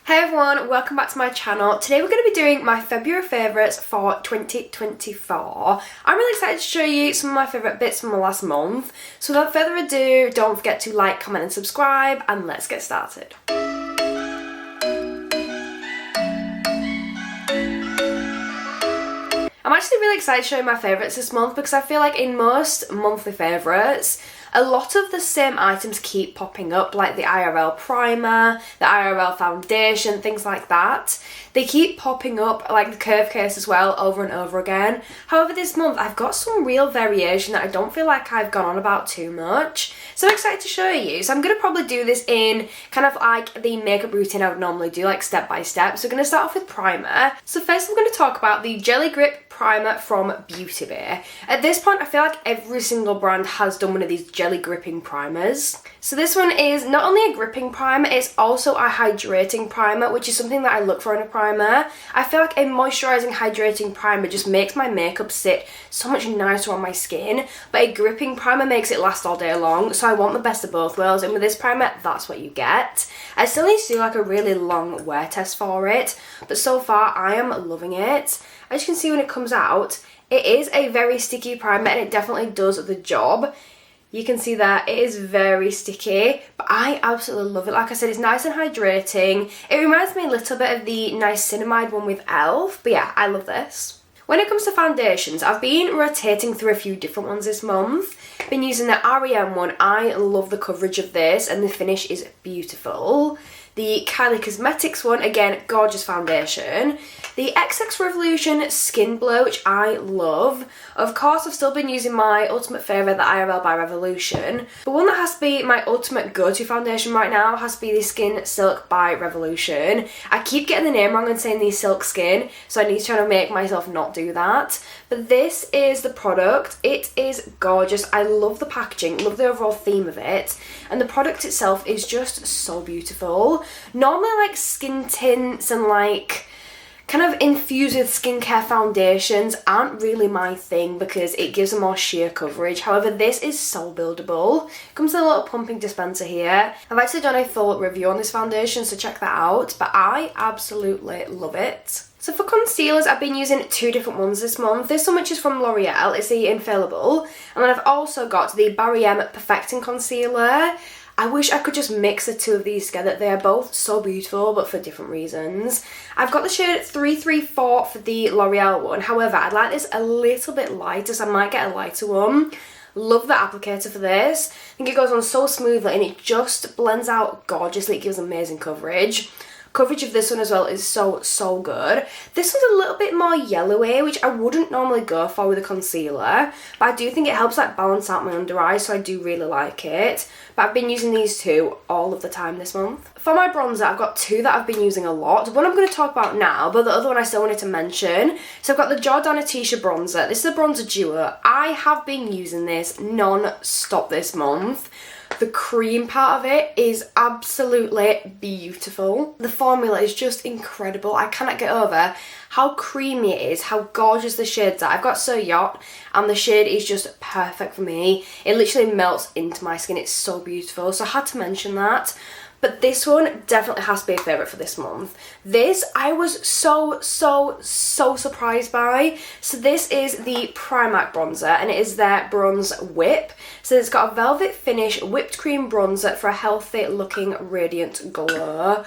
Hey everyone, welcome back to my channel. Today we're going to be doing my February favourites for 2024. I'm really excited to show you some of my favourite bits from the last month. So without further ado, don't forget to like, comment and subscribe, and let's get started. I'm actually really excited to show you my favourites this month because I feel like in most monthly favourites, a lot of the same items keep popping up, like the IRL primer, the IRL foundation, things like that. They keep popping up, like the curve case as well, over and over again. However, this month I've got some real variation that I don't feel like I've gone on about too much. So I'm excited to show you. So I'm going to probably do this in kind of like the makeup routine I would normally do, like step by step. So we're going to start off with primer. So first I'm going to talk about the Jelly Grip primer from Beauty Bay. At this point I feel like every single brand has done one of these jelly gripping primers. So this one is not only a gripping primer, it's also a hydrating primer, which is something that I look for in a primer. I feel like a moisturising hydrating primer just makes my makeup sit so much nicer on my skin, but a gripping primer makes it last all day long, so I want the best of both worlds, and with this primer that's what you get. I still need to do like a really long wear test for it, but so far I am loving it. As you can see when it comes out, it is a very sticky primer and it definitely does the job. You can see that it is very sticky, but I absolutely love it. Like I said, it's nice and hydrating. It reminds me a little bit of the niacinamide one with e.l.f. But yeah, I love this. When it comes to foundations, I've been rotating through a few different ones this month. I've been using the REM one. I love the coverage of this and the finish is beautiful. The Kylie Cosmetics one, again, gorgeous foundation. The XX Revolution Skin Glow, which I love. Of course, I've still been using my ultimate favourite, the IRL by Revolution. But one that has to be my ultimate go-to foundation right now has to be the Skin Silk by Revolution. I keep getting the name wrong and saying the Silk Skin, so I need to try to make myself not do that. But this is the product. It is gorgeous. I love the packaging, love the overall theme of it. And the product itself is just so beautiful. Normally like skin tints and like kind of infused with skincare foundations aren't really my thing because it gives a more sheer coverage. However, this is so buildable. Comes with a little pumping dispenser here. I've actually done a full review on this foundation, so check that out, but I absolutely love it. So for concealers, I've been using two different ones this month. This one which is from L'Oreal, it's the Infallible, and then I've also got the Barry M Perfecting Concealer. I wish I could just mix the two of these together. They are both so beautiful, but for different reasons. I've got the shade 334 for the L'Oreal one. However, I'd like this a little bit lighter, so I might get a lighter one. Love the applicator for this. I think it goes on so smoothly and it just blends out gorgeously. It gives amazing coverage. Coverage of this one as well is so good. This one's a little bit more yellowy, which I wouldn't normally go for with a concealer, but I do think it helps like balance out my under eyes, so I do really like it. But I've been using these two all of the time this month. For my bronzer, I've got two that I've been using a lot. One I'm going to talk about now, but the other one I still wanted to mention. So I've got the Jordana Tisha bronzer. This is a bronzer duo. I have been using this non-stop this month. The cream part of it is absolutely beautiful. The formula is just incredible. I cannot get over how creamy it is, how gorgeous the shades are. I've got So Yacht and the shade is just perfect for me. It literally melts into my skin. It's so beautiful. So I had to mention that. But this one definitely has to be a favourite for this month. This I was so surprised by. So this is the Primark bronzer and it is their Bronze Whip. So it's got a velvet finish whipped cream bronzer for a healthy looking radiant glow.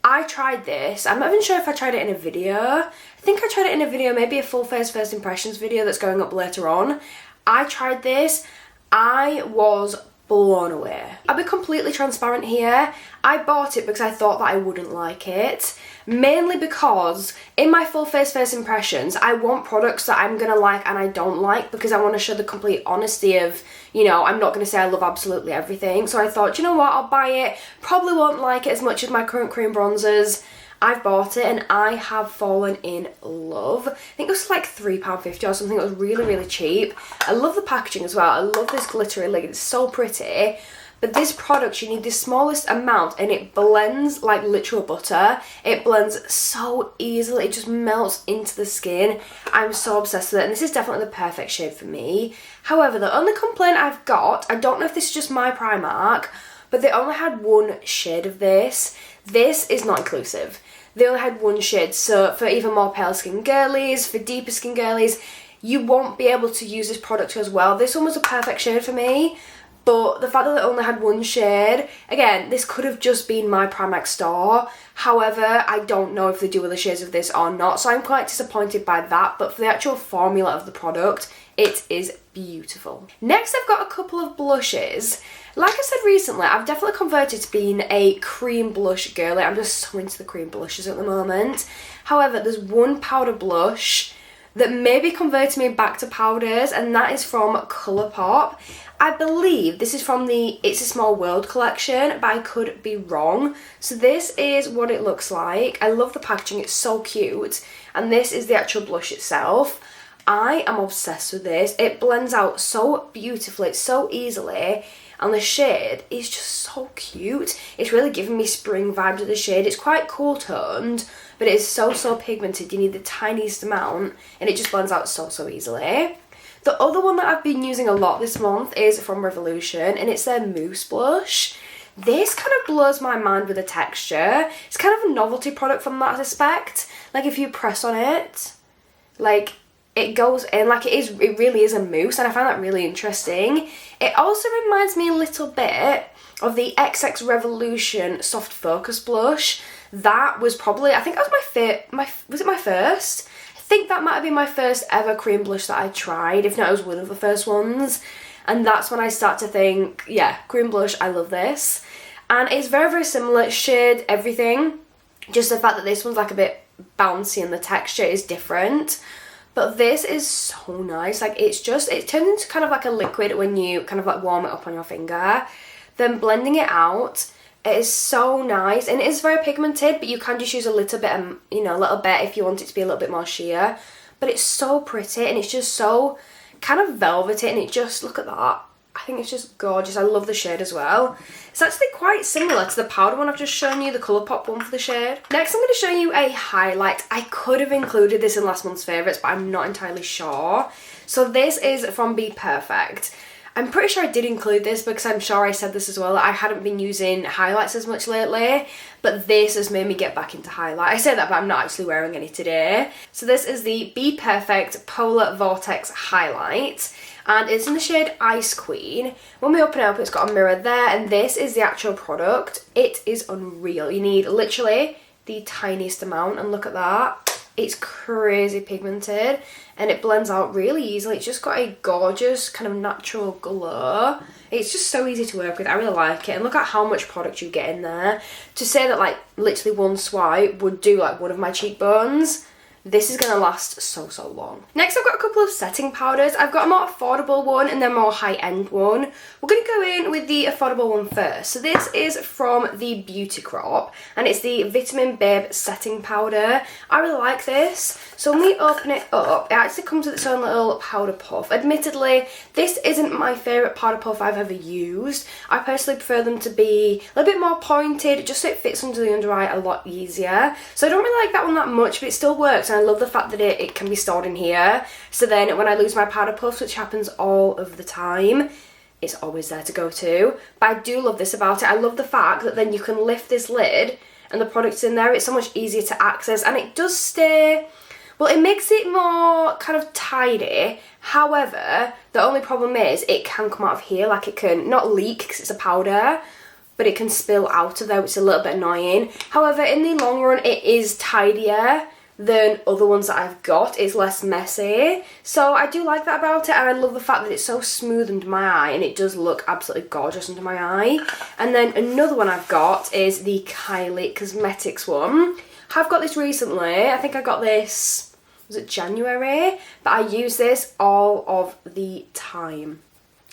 I tried this. I'm not even sure if I tried it in a video. I think I tried it in a video, maybe a full face first impressions video that's going up later on. I tried this. I was blown away. I'll be completely transparent here. I bought it because I thought that I wouldn't like it. Mainly because in my full face first impressions, I want products that I'm gonna like and I don't like because I want to show the complete honesty of, you know, I'm not gonna say I love absolutely everything. So I thought, you know what, I'll buy it. Probably won't like it as much as my current cream bronzers. I've bought it and I have fallen in love. I think it was like £3.50 or something. It was really cheap. I love the packaging as well. I love this glittery lid. It's so pretty. But this product, you need the smallest amount and it blends like literal butter. It blends so easily. It just melts into the skin. I'm so obsessed with it and this is definitely the perfect shade for me. However, the only complaint I've got, I don't know if this is just my Primark, but they only had one shade of this. This is not inclusive. They only had one shade, so for even more pale skin girlies, for deeper skin girlies, you won't be able to use this product as well. This one was a perfect shade for me, but the fact that they only had one shade, again, this could have just been my Primark store. However, I don't know if they do other shades of this or not, so I'm quite disappointed by that, but for the actual formula of the product, it is beautiful. Next, I've got a couple of blushes. Like I said recently, I've definitely converted to being a cream blush girly. I'm just so into the cream blushes at the moment. However, there's one powder blush that maybe converted me back to powders, and that is from Colourpop. I believe this is from the It's a Small World collection, but I could be wrong. So this is what it looks like. I love the packaging, it's so cute. And this is the actual blush itself. I am obsessed with this. It blends out so beautifully, so easily. And the shade is just so cute. It's really giving me spring vibes with the shade. It's quite cool toned, but it is so pigmented. You need the tiniest amount, and it just blends out so easily. The other one that I've been using a lot this month is from Revolution, and it's their Mousse Blush. This kind of blows my mind with the texture. It's kind of a novelty product from that aspect. Like, if you press on it, like, it goes in like it really is a mousse, and I find that really interesting. It also reminds me a little bit of the XX Revolution Soft Focus Blush. That was probably, I think that was was it my first? I think that might have been my first ever cream blush that I tried, if not it was one of the first ones. And that's when I start to think, yeah, cream blush, I love this. And it's very similar shade, everything. Just the fact that this one's like a bit bouncy and the texture is different. But this is so nice. Like, it turns into kind of like a liquid when you kind of like warm it up on your finger. Then blending it out, it is so nice. And it is very pigmented, but you can just use a little bit, you know, a little bit if you want it to be a little bit more sheer. But it's so pretty, and it's just so kind of velvety, and it just, look at that. I think it's just gorgeous. I love the shade as well. It's actually quite similar to the powder one I've just shown you, the Colourpop one for the shade. Next, I'm going to show you a highlight. I could have included this in last month's favourites, but I'm not entirely sure. So this is from Be Perfect. I'm pretty sure I did include this because I'm sure I said this as well. I hadn't been using highlights as much lately, but this has made me get back into highlight. I say that, but I'm not actually wearing any today. So this is the Be Perfect Polar Vortex Highlight, and it's in the shade Ice Queen. When we open it up, it's got a mirror there, and this is the actual product. It is unreal. You need literally the tiniest amount, and look at that. It's crazy pigmented, and it blends out really easily. It's just got a gorgeous kind of natural glow. It's just so easy to work with. I really like it. And look at how much product you get in there. To say that like literally one swipe would do like one of my cheekbones, this is going to last so long. Next, I've got a couple of setting powders. I've got a more affordable one and then a more high-end one. We're going to go in with the affordable one first. So this is from the Beauty Crop, and it's the Vitamin Babe Setting Powder. I really like this. So when we open it up, it actually comes with its own little powder puff. Admittedly, this isn't my favourite powder puff I've ever used. I personally prefer them to be a little bit more pointed, just so it fits under the under eye a lot easier. So I don't really like that one that much, but it still works. And I love the fact that it can be stored in here. So then when I lose my powder puffs, which happens all of the time, it's always there to go to. But I do love this about it. I love the fact that then you can lift this lid and the product's in there. It's so much easier to access, and it does stay, well, it makes it more kind of tidy. However, the only problem is it can come out of here. Like, it can not leak because it's a powder, but it can spill out of there, which is a little bit annoying. However, in the long run, it is tidier than other ones that I've got. It's less messy, so I do like that about it, and I love the fact that it's so smooth under my eye, and it does look absolutely gorgeous under my eye. And then another one I've got is the Kylie Cosmetics one. I've got this recently. I think I got this, was it January? But I use this all of the time.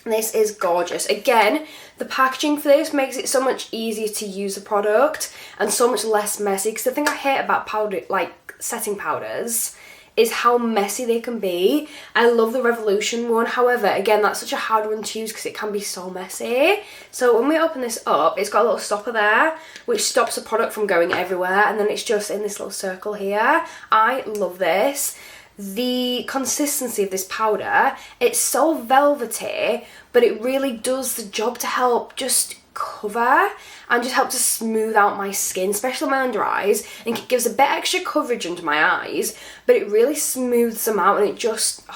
This is gorgeous. Again, the packaging for this makes it so much easier to use the product and so much less messy, because the thing I hate about powder, like setting powders, is how messy they can be. I love the Revolution one, however, again, that's such a hard one to use because it can be so messy. So when we open this up, it's got a little stopper there, which stops the product from going everywhere, and then it's just in this little circle here. I love this. The consistency of this powder, it's so velvety, but it really does the job to help just cover and just help to smooth out my skin, especially my under eyes, and it gives a bit extra coverage under my eyes, but it really smooths them out, and it just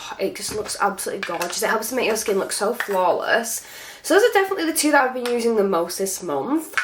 looks absolutely gorgeous. It helps to make your skin look so flawless. So those are definitely the two that I've been using the most this month.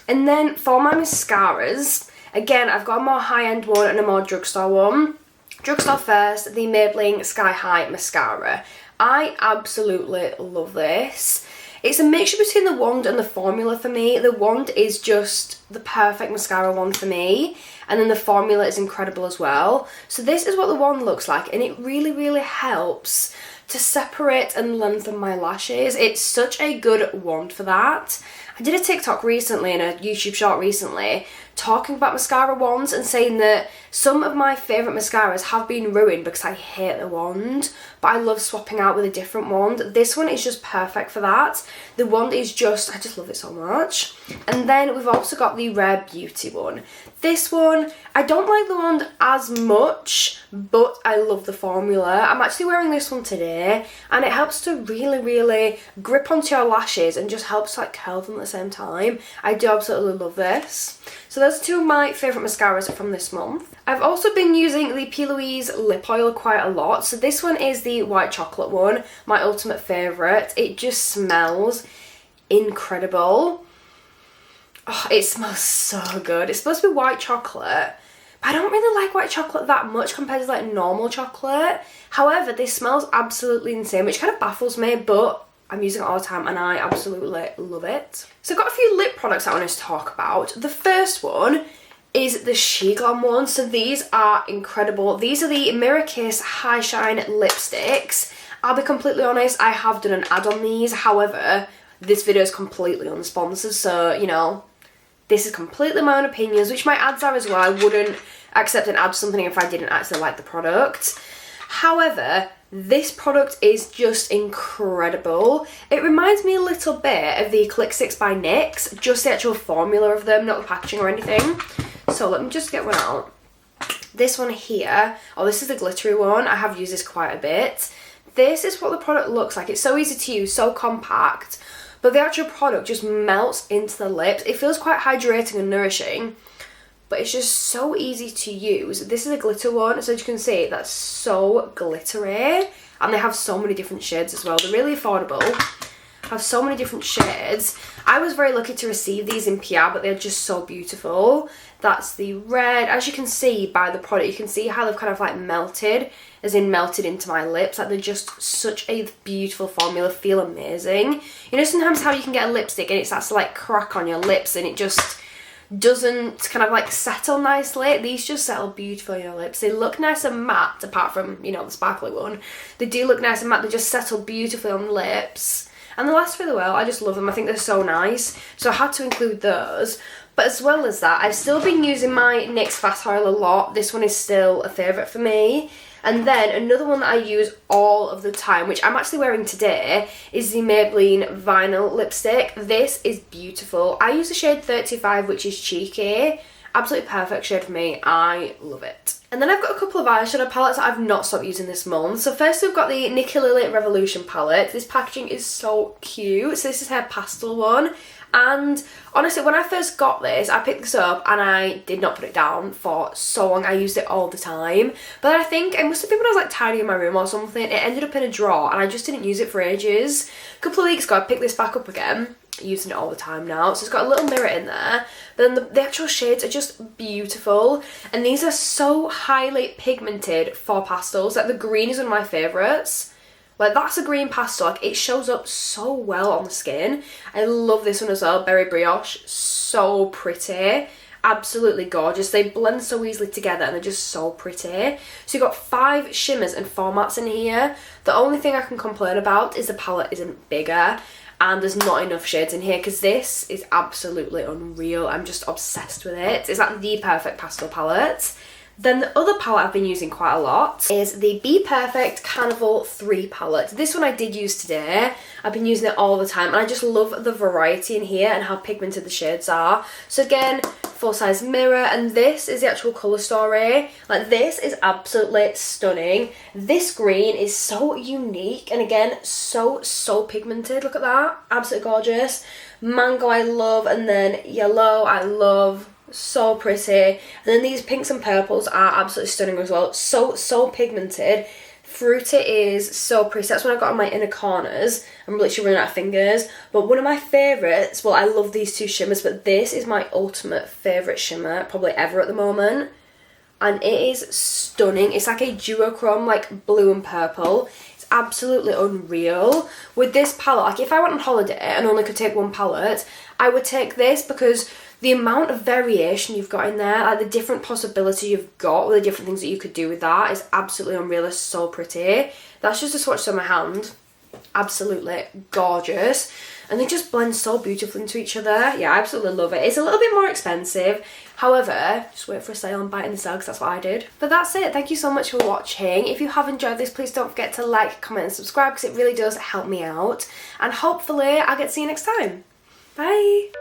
And then for my mascaras, again, I've got a more high-end one and a more drugstore one. Drugstore first, the Maybelline Sky High Mascara. I absolutely love this. It's a mixture between the wand and the formula for me. The wand is just the perfect mascara wand for me, and then the formula is incredible as well. So this is what the wand looks like, and it really, really helps to separate and lengthen my lashes. It's such a good wand for that. I did a TikTok recently and a YouTube short recently talking about mascara wands and saying that some of my favourite mascaras have been ruined because I hate the wand, but I love swapping out with a different wand. This one is just perfect for that. The wand is just, I just love it so much. And then we've also got the Rare Beauty one. This one, I don't like the wand as much, but I love the formula. I'm actually wearing this one today, and it helps to really, really grip onto your lashes and just helps like curl them at the same time. I do absolutely love this. So those are two of my favourite mascaras from this month. I've also been using the P. Louise lip oil quite a lot. So this one is the white chocolate one, my ultimate favourite. It just smells incredible. Oh, it smells so good. It's supposed to be white chocolate, but I don't really like white chocolate that much compared to like normal chocolate. However, this smells absolutely insane, which kind of baffles me, but I'm using it all the time and I absolutely love it. So I've got a few lip products I want to talk about. The first one is the Sheglam one. So these are incredible. These are the Mirror Kiss High Shine lipsticks. I'll be completely honest, I have done an ad on these. However, this video is completely unsponsored, so you know, this is completely my own opinions, which my ads are as well. I wouldn't accept an ad for something if I didn't actually like the product. However, this product is just incredible. It reminds me a little bit of the Click Sticks by NYX, just the actual formula of them, not the packaging or anything. So let me just get one out. This one here, oh, this is the glittery one. I have used this quite a bit. This is what the product looks like. It's so easy to use, so compact, but the actual product just melts into the lips. It feels quite hydrating and nourishing, but it's just so easy to use. This is a glitter one, so as you can see, that's so glittery, and they have so many different shades as well. They're really affordable, have so many different shades. I was very lucky to receive these in PR, but they're just so beautiful. That's the red. As you can see by the product, you can see how they've kind of like melted, as in melted into my lips. Like, they're just such a beautiful formula, feel amazing. You know, sometimes how you can get a lipstick and it starts to like crack on your lips and it just doesn't kind of like settle nicely. These just settle beautifully on your lips. They look nice and matte, apart from, you know, the sparkly one. They do look nice and matte. They just settle beautifully on the lips, and they last really well. I just love them. I think they're so nice, so I had to include those. But as well as that, I've still been using my NYX Fast Oil a lot. This one is still a favourite for me. And then another one that I use all of the time, which I'm actually wearing today, is the Maybelline Vinyl Lipstick. This is beautiful. I use the shade 35, which is cheeky. Absolutely perfect shade for me. I love it. And then I've got a couple of eyeshadow palettes that I've not stopped using this month. So first we've got the Nikki Lily Revolution palette. This packaging is so cute. So this is her pastel one. And honestly, when I first got this, I picked this up and I did not put it down for so long. I used it all the time. But I think it must have been when I was like tidying my room or something. It ended up in a drawer and I just didn't use it for ages. A couple of weeks ago, I picked this back up again. Using it all the time now. So it's got a little mirror in there. But then the actual shades are just beautiful. And these are so highly pigmented for pastels. Like, the green is one of my favourites. Like, that's a green pastel. Like, it shows up so well on the skin. I love this one as well. Berry Brioche. So pretty. Absolutely gorgeous. They blend so easily together and they're just so pretty. So you've got 5 shimmers and 4 mattes in here. The only thing I can complain about is the palette isn't bigger. And there's not enough shades in here, because this is absolutely unreal. I'm just obsessed with it. It's like the perfect pastel palette. Then the other palette I've been using quite a lot is the Be Perfect Carnival 3 palette. This one I did use today. I've been using it all the time and I just love the variety in here and how pigmented the shades are. So again, full-size mirror, and this is the actual colour story. Like, this is absolutely stunning. This green is so unique, and again, so pigmented. Look at that. Absolutely gorgeous. Mango I love, and then yellow I love. So pretty. And then these pinks and purples are absolutely stunning as well. So pigmented. Fruity is so pretty. That's when I got on my inner corners. I'm literally running out of fingers. But one of my favourites, well, I love these two shimmers, but this is my ultimate favourite shimmer probably ever at the moment. And it is stunning. It's like a duochrome, like blue and purple. It's absolutely unreal. With this palette, like if I went on holiday and only could take one palette, I would take this because the amount of variation you've got in there, like the different possibility you've got with the different things that you could do with that is absolutely unreal. It's so pretty. That's just a swatch on my hand. Absolutely gorgeous. And they just blend so beautifully into each other. Yeah, I absolutely love it. It's a little bit more expensive. However, just wait for a sale and buy it in the sale because that's what I did. But that's it. Thank you so much for watching. If you have enjoyed this, please don't forget to like, comment and subscribe because it really does help me out. And hopefully I'll get to see you next time. Bye.